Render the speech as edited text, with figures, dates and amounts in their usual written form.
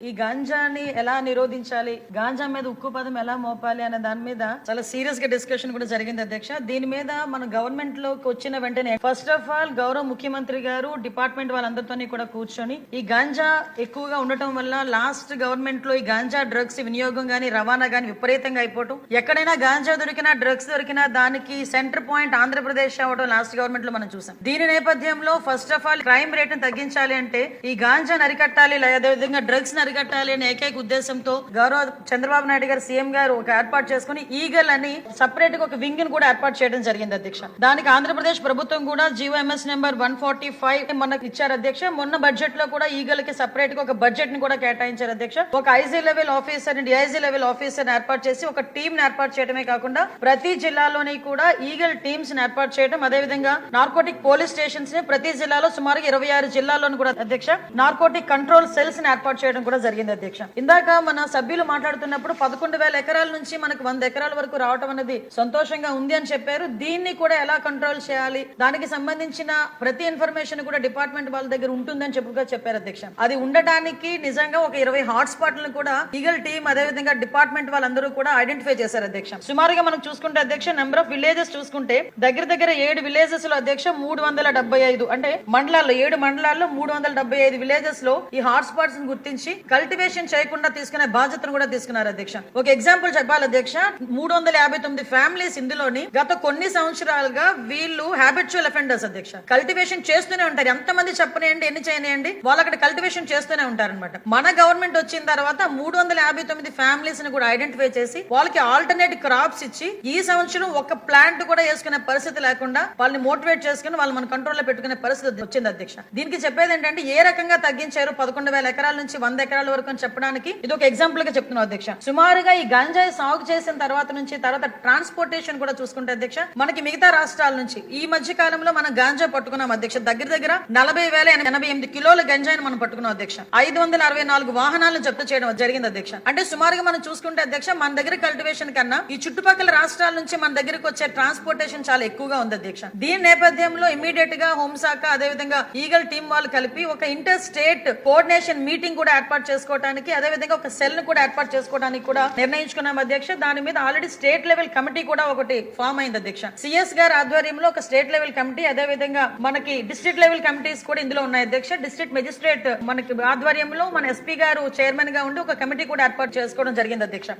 ఈ గాంజాని ఎలా నిరోధించాలి, గాంజా మీద ఉక్కు పదం ఎలా మోపాలి అనే దాని మీద చాలా సీరియస్ గా డిస్కషన్ కూడా జరిగింది అధ్యక్ష. దీని మీద మన గవర్నమెంట్ లోకి వచ్చిన వెంటనే ఫస్ట్ ఆఫ్ ఆల్ గౌరవ ముఖ్యమంత్రి గారు డిపార్ట్మెంట్ వాళ్ళందరితో కూడా కూర్చొని ఈ గాంజా ఎక్కువగా ఉండటం వల్ల లాస్ట్ గవర్నమెంట్ లో ఈ గాంజా డ్రగ్స్ వినియోగం గానీ రవాణా గానీ విపరీతంగా అయిపోవటం, ఎక్కడైనా గాంజా దొరికినా డ్రగ్స్ దొరికినా దానికి సెంటర్ పాయింట్ ఆంధ్రప్రదేశ్ అవడం లాస్ట్ గవర్నమెంట్ లో మనం చూసాం. దీని నేపథ్యంలో first of all crime rate తగ్గించాలి అంటే ఈ గాంజా అరికట్టాలి, అదేవిధంగా డ్రగ్స్ అరికట్టాలి అనే ఏకైక ఉద్దేశంతో గౌరవ చంద్రబాబు నాయుడు గారు సీఎం గారు ఒక ఏర్పాటు చేసుకుని ఈగల్ అని సపరేట్ గా ఒక వింగ్ ని కూడా ఏర్పాటు చేయడం జరిగింది అధ్యక్ష. దానికి ఆంధ్రప్రదేశ్ ప్రభుత్వం కూడా జీవోఎంఎస్ నెంబర్ 145 మనకు ఇచ్చారు అధ్యక్ష. మొన్న బడ్జెట్ లో కూడా ఈగల్ కి సపరేట్ గా ఒక బడ్జెట్ ని కూడా కేటాయించారు అధ్యక్ష. ఒక IG level officer and DIG level officer ఏర్పాటు చేసి ఒక టీమ్ ని ఏర్పాటు చేయడమే కాకుండా ప్రతి జిల్లాలోని కూడా ఈగల్ టీమ్స్ ని ఏర్పాటు చేయడం, అదేవిధంగా నార్కోటిక్ పోలీస్ స్టేషన్స్ ని ప్రతి జిల్లాలో సుమారుగా 26 జిల్లాల్లోనూ కూడా అధ్యక్ష నార్కోటిక్ కంట్రోల్ సెల్స్ ని ఏర్పాటు చేయడం కూడా జరిగింది అధ్యక్ష. ఇందాక మన సభ్యులు మాట్లాడుతున్నప్పుడు 11,000 ఎకరాల నుంచి మనకు 100 ఎకరాల వరకు రావడం అనేది సంతోషంగా ఉంది అని చెప్పారు. దీన్ని కూడా ఎలా కంట్రోల్ చేయాలి, దానికి సంబంధించిన ప్రతి ఇన్ఫర్మేషన్ కూడా డిపార్ట్మెంట్ వాళ్ళ దగ్గర ఉంటుందని చెప్పారు అధ్యక్ష. అది ఉండడానికి నిజంగా ఒక 20 హాట్ స్పాట్లను కూడా ఈగల్ టీమ్ అదేవిధంగా డిపార్ట్మెంట్ వాళ్ళందరూ కూడా ఐడెంటిఫై చేశారు అధ్యక్ష. సుమారుగా మనం చూసుకుంటే అధ్యక్ష నెంబర్ ఆఫ్ విలేజెస్ చూసుకుంటే దగ్గర 7 విలేజెస్ లో అధ్యక్ష 375 అంటే మండలాల్లో 7 మండలాల్లో 375 విలేజెస్ లో ఈ హాట్ స్పాట్స్ ని గుర్తించి కల్టివేషన్ చేయకుండా తీసుకునే బాధ్యతను కూడా తీసుకున్నారు అధ్యక్ష. ఒక ఎగ్జాంపుల్ చెప్పాలి అధ్యక్ష, 359 ఫ్యామిలీస్ ఇందులోని గత కొన్ని సంవత్సరాలుగా వీళ్ళు హ్యాబిచువల్ అఫెండర్స్ అధ్యక్ష. కల్టివేషన్ చేస్తూనే ఉంటారు, ఎంతమంది చెప్పనేయండి ఎన్ని చేయనియండి వాళ్ళు అక్కడ కల్టివేషన్ చేస్తూనే ఉంటారు అనమాట. మన గవర్నమెంట్ వచ్చిన తర్వాత 359 ఫ్యామిలీస్ ని కూడా ఐడెంటిఫై చేసి వాళ్ళకి ఆల్టర్నేట్ క్రాప్స్ ఇచ్చి ఈ సంవత్సరం ఒక ప్లాంట్ కూడా వేసుకునే పరిస్థితి లేకుండా వాళ్ళని మోటివేట్ చేసుకుని వాళ్ళు మన కంట్రోల్లో పెట్టుకునే పరిస్థితి వచ్చింది అధ్యక్ష. దీనికి చెప్పేది ఏంటంటే ఏ రకంగా తగ్గించారు 11,000 ఎకరాల నుంచి 100 ఎకరాల వరకు అని చెప్పడానికి ఇది ఒక ఎగ్జాంపుల్ గా చెప్తున్నాం అధ్యక్ష. సుమారుగా ఈ గంజాయి సాగు చేసిన తర్వాత ట్రాన్స్పోర్టేషన్ కూడా చూసుకుంటే అధ్యక్ష మనకి మిగతా రాష్ట్రాల నుంచి ఈ మధ్య కాలంలో మనం గాంజా పట్టుకున్నాం అధ్యక్ష. దగ్గర 40,088 కిలోల గంజాయిని మనం పట్టుకున్నాం అధ్యక్ష. 564 వాహనాలను జప్తు చేయడం జరిగింది అధ్యక్ష. అంటే సుమారుగా మనం చూసుకుంటే అధ్యక్ష మన దగ్గర కల్టివేషన్ కన్నా ఈ చుట్టుపక్కల రాష్ట్రాల నుంచి మన దగ్గరకు వచ్చే ట్రాన్స్పోర్టేషన్ చాలా ఎక్కువగా ఉంది అధ్యక్ష. దీని నేపథ్యంలో ఇమీడియట్ గా హోంశాఖ అదేవిధంగా ఈగల్ టీం వాళ్ళు కలిపి ఒక ఇంటర్ స్టేట్ కోఆర్డినేషన్ మీటింగ్ కూడా ఏర్పాటు చేసుకోవడానికి అదేవిధంగా ఒక సెల్ ను కూడా ఏర్పాటు చేసుకోవడానికి కూడా నిర్ణయించుకున్నాం అధ్యక్ష. దాని మీద ఆల్రెడీ స్టేట్ లెవెల్ కమిటీ కూడా ఒకటి ఫామ్ అయింది అధ్యక్ష. సిఎస్ గారి ఆధ్వర్యంలో ఒక స్టేట్ లెవెల్ కమిటీ అదేవిధంగా మనకి డిస్ట్రిక్ట్ లెవెల్ కమిటీస్ కూడా ఇందులో ఉన్నాయి అధ్యక్ష. డిస్ట్రిక్ట్ మెజిస్ట్రేట్ మనకి ఆధ్వర్యంలో మన ఎస్పీ గారు చైర్మన్ గా ఉండి ఒక కమిటీ కూడా ఏర్పాటు చేసుకోవడం జరిగింది అధ్యక్ష.